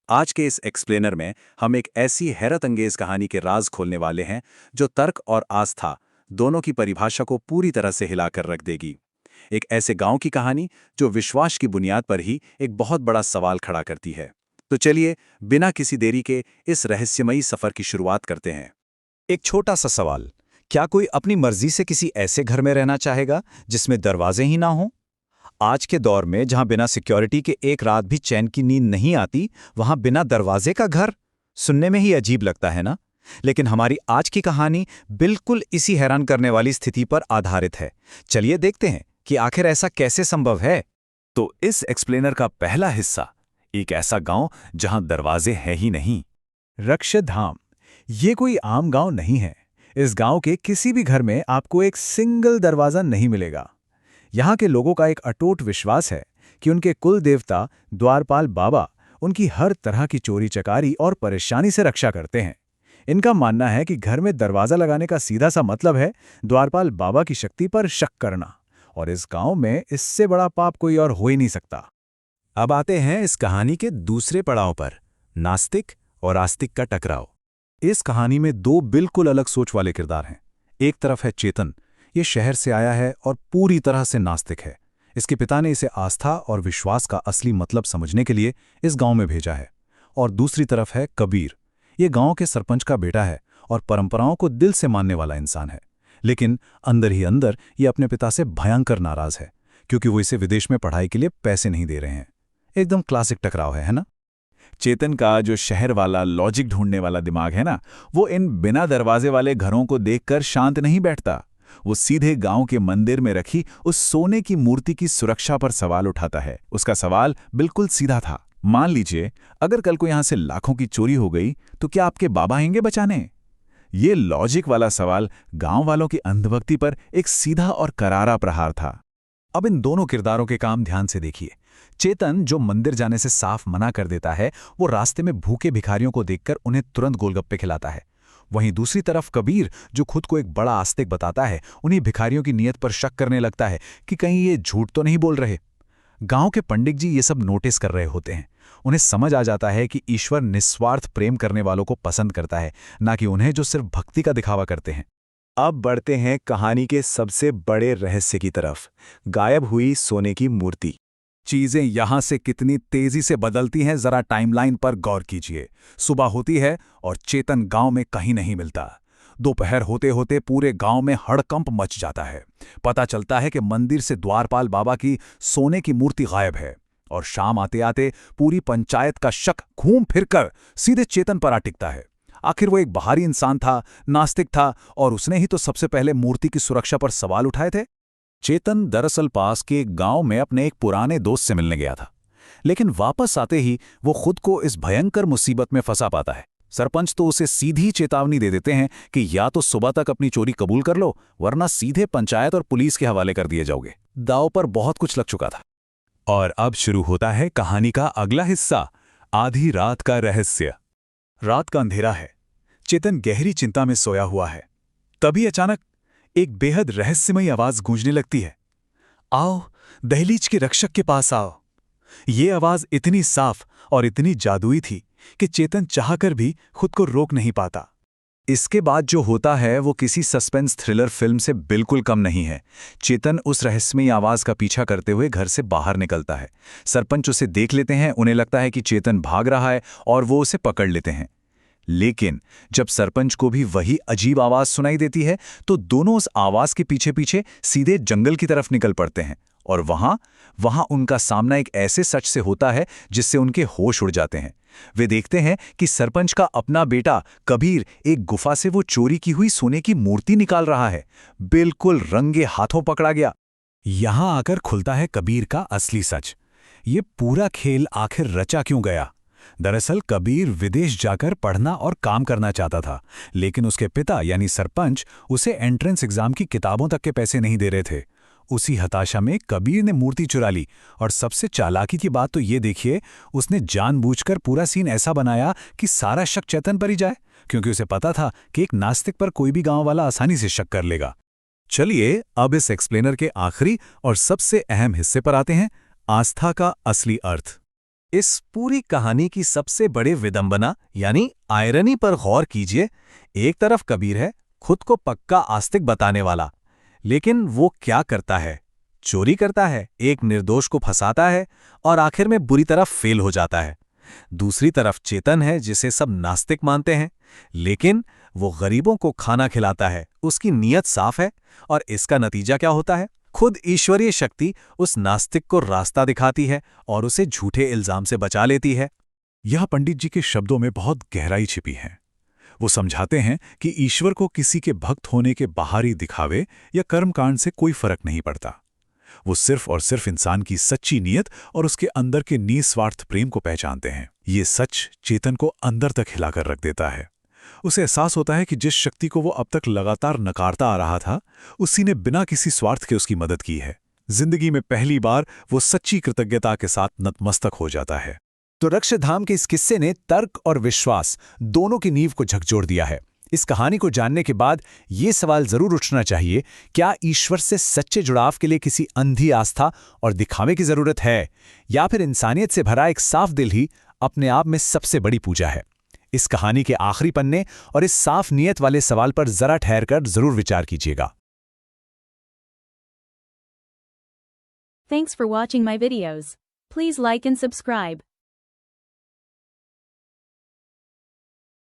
आज के इस एक्सप्लेनर में हम एक ऐसी हैरत अंगेज कहानी के राज खोलने वाले हैं जो तर्क और आस्था दोनों की परिभाषा को पूरी तरह से हिलाकर रख देगी। एक ऐसे गांव की कहानी जो विश्वास की बुनियाद पर ही एक बहुत बड़ा सवाल खड़ा करती है। तो चलिए बिना किसी देरी के इस रहस्यमयी सफर की शुरुआत करते हैं। एक छोटा सा सवाल। क्या कोई अपनी मर्जी से किसी ऐसे घर में रहना चाहेगा जिसमें दरवाजे ही ना हों? आज के दौर में जहां बिना सिक्योरिटी के एक रात भी चैन की नींद नहीं आती, वहां बिना दरवाजे का घर सुनने में ही अजीब लगता है ना? लेकिन हमारी आज की कहानी बिल्कुल इसी हैरान करने वाली स्थिति पर आधारित है। चलिए देखते हैं कि आखिर ऐसा कैसे संभव है। तो इस एक्सप्लेनर का पहला हिस्सा, एक ऐसा गांव जहां दरवाजे हैं ही नहीं। रक्षधाम ये कोई आम गांव नहीं है। इस गांव के किसी भी घर में आपको एक सिंगल दरवाजा नहीं मिलेगा। यहाँ के लोगों का एक अटूट विश्वास है कि उनके कुल देवता द्वारपाल बाबा उनकी हर तरह की चोरी चकारी और परेशानी से रक्षा करते हैं। इनका मानना है कि घर में दरवाजा लगाने का सीधा सा मतलब है द्वारपाल बाबा की शक्ति पर शक करना, और इस गांव में इससे बड़ा पाप कोई और हो ही नहीं सकता। अब आते हैं इस कहानी के दूसरे पड़ाव पर, नास्तिक और आस्तिक का टकराव। इस कहानी में दो बिल्कुल अलग सोच वाले किरदार हैं। एक तरफ है चेतन, ये शहर से आया है और पूरी तरह से नास्तिक है। इसके पिता ने इसे आस्था और विश्वास का असली मतलब समझने के लिए इस गांव में भेजा है। और दूसरी तरफ है कबीर, ये गांव के सरपंच का बेटा है और परंपराओं को दिल से मानने वाला इंसान है। लेकिन अंदर ही अंदर ये अपने पिता से भयंकर नाराज है, क्योंकि वो इसे विदेश में पढ़ाई के लिए पैसे नहीं दे रहे हैं। एकदम क्लासिक टकराव है ना? चेतन का जो शहर वाला लॉजिक ढूंढने वाला दिमाग है ना, वो इन बिना दरवाजे वाले घरों को देखकर शांत नहीं बैठता। वो सीधे गांव के मंदिर में रखी उस सोने की मूर्ति की सुरक्षा पर सवाल उठाता है। उसका सवाल बिल्कुल सीधा था, मान लीजिए अगर कल को यहां से लाखों की चोरी हो गई तो क्या आपके बाबा आएंगे बचाने? ये लॉजिक वाला सवाल गांव वालों की अंधभक्ति पर एक सीधा और करारा प्रहार था। अब इन दोनों किरदारों के काम ध्यान से देखिए। चेतन, जो मंदिर जाने से साफ मना कर देता है, वो रास्ते में भूखे भिखारियों को देखकर उन्हें तुरंत गोलगप्पे खिलाता है। वहीं दूसरी तरफ कबीर, जो खुद को एक बड़ा आस्तिक बताता है, उन्हीं भिखारियों की नीयत पर शक करने लगता है कि कहीं ये झूठ तो नहीं बोल रहे। गांव के पंडित जी ये सब नोटिस कर रहे होते हैं। उन्हें समझ आ जाता है कि ईश्वर निस्वार्थ प्रेम करने वालों को पसंद करता है, ना कि उन्हें जो सिर्फ भक्ति का दिखावा करते हैं। अब बढ़ते हैं कहानी के सबसे बड़े रहस्य की तरफ, गायब हुई सोने की मूर्ति। चीजें यहां से कितनी तेजी से बदलती हैं, जरा टाइमलाइन पर गौर कीजिए। सुबह होती है और चेतन गांव में कहीं नहीं मिलता। दोपहर होते होते पूरे गांव में हड़कंप मच जाता है। पता चलता है कि मंदिर से द्वारपाल बाबा की सोने की मूर्ति गायब है। और शाम आते आते पूरी पंचायत का शक घूम फिरकर सीधे चेतन पर आ टिकता है। आखिर वो एक बाहरी इंसान था, नास्तिक था, और उसने ही तो सबसे पहले मूर्ति की सुरक्षा पर सवाल उठाए थे। चेतन दरअसल पास के एक गांव में अपने एक पुराने दोस्त से मिलने गया था, लेकिन वापस आते ही वो खुद को इस भयंकर मुसीबत में फंसा पाता है। सरपंच तो उसे सीधी चेतावनी दे देते हैं कि या तो सुबह तक अपनी चोरी कबूल कर लो, वरना सीधे पंचायत और पुलिस के हवाले कर दिए जाओगे। दांव पर बहुत कुछ लग चुका था। और अब शुरू होता है कहानी का अगला हिस्सा, आधी रात का रहस्य। रात का अंधेरा है, चेतन गहरी चिंता में सोया हुआ है। तभी अचानक एक बेहद रहस्यमयी आवाज गूंजने लगती है। आओ, दहलीज के रक्षक के पास आओ। ये आवाज इतनी साफ और इतनी जादुई थी कि चेतन चाहकर भी खुद को रोक नहीं पाता। इसके बाद जो होता है वो किसी सस्पेंस थ्रिलर फिल्म से बिल्कुल कम नहीं है। चेतन उस रहस्यमयी आवाज का पीछा करते हुए घर से बाहर निकलता है। सरपंच उसे देख लेते हैं, उन्हें लगता है कि चेतन भाग रहा है और वो उसे पकड़ लेते हैं। लेकिन जब सरपंच को भी वही अजीब आवाज सुनाई देती है तो दोनों उस आवाज के पीछे पीछे सीधे जंगल की तरफ निकल पड़ते हैं। और वहां उनका सामना एक ऐसे सच से होता है जिससे उनके होश उड़ जाते हैं। वे देखते हैं कि सरपंच का अपना बेटा कबीर एक गुफा से वो चोरी की हुई सोने की मूर्ति निकाल रहा है। बिल्कुल रंगे हाथों पकड़ा गया। यहां आकर खुलता है कबीर का असली सच। ये पूरा खेल आखिर रचा क्यों गया? दरअसल कबीर विदेश जाकर पढ़ना और काम करना चाहता था, लेकिन उसके पिता यानी सरपंच उसे एंट्रेंस एग्जाम की किताबों तक के पैसे नहीं दे रहे थे। उसी हताशा में कबीर ने मूर्ति चुरा ली। और सबसे चालाकी की बात तो ये देखिए, उसने जानबूझकर पूरा सीन ऐसा बनाया कि सारा शक चेतन पर ही जाए, क्योंकि उसे पता था कि एक नास्तिक पर कोई भी गांव वाला आसानी से शक कर लेगा। चलिए अब इस एक्सप्लेनर के आखिरी और सबसे अहम हिस्से पर आते हैं, आस्था का असली अर्थ। इस पूरी कहानी की सबसे बड़ी विडंबना यानी आयरनी पर गौर कीजिए। एक तरफ कबीर है, खुद को पक्का आस्तिक बताने वाला, लेकिन वो क्या करता है? चोरी करता है, एक निर्दोष को फंसाता है और आखिर में बुरी तरह फेल हो जाता है। दूसरी तरफ चेतन है, जिसे सब नास्तिक मानते हैं, लेकिन वो गरीबों को खाना खिलाता है, उसकी नीयत साफ है। और इसका नतीजा क्या होता है? खुद ईश्वरीय शक्ति उस नास्तिक को रास्ता दिखाती है और उसे झूठे इल्जाम से बचा लेती है। यह पंडित जी के शब्दों में बहुत गहराई छिपी है। वो समझाते हैं कि ईश्वर को किसी के भक्त होने के बाहरी दिखावे या कर्मकांड से कोई फर्क नहीं पड़ता। वो सिर्फ और सिर्फ इंसान की सच्ची नीयत और उसके अंदर के निस्वार्थ प्रेम को पहचानते हैं। ये सच चेतन को अंदर तक हिलाकर रख देता है। उसे एहसास होता है कि जिस शक्ति को वो अब तक लगातार नकारता आ रहा था, उसी ने बिना किसी स्वार्थ के उसकी मदद की है। जिंदगी में पहली बार वो सच्ची कृतज्ञता के साथ नतमस्तक हो जाता है। तो रक्षधाम के इस किस्से ने तर्क और विश्वास दोनों की नींव को झकझोर दिया है। इस कहानी को जानने के बाद ये सवाल जरूर उठना चाहिए, क्या ईश्वर से सच्चे जुड़ाव के लिए किसी अंधी आस्था और दिखावे की जरूरत है, या फिर इंसानियत से भरा एक साफ दिल ही अपने आप में सबसे बड़ी पूजा है? इस कहानी के आखिरी पन्ने और इस साफ नीयत वाले सवाल पर जरा ठहरकर जरूर विचार कीजिएगा। Thanks for watching my videos. Please like and subscribe.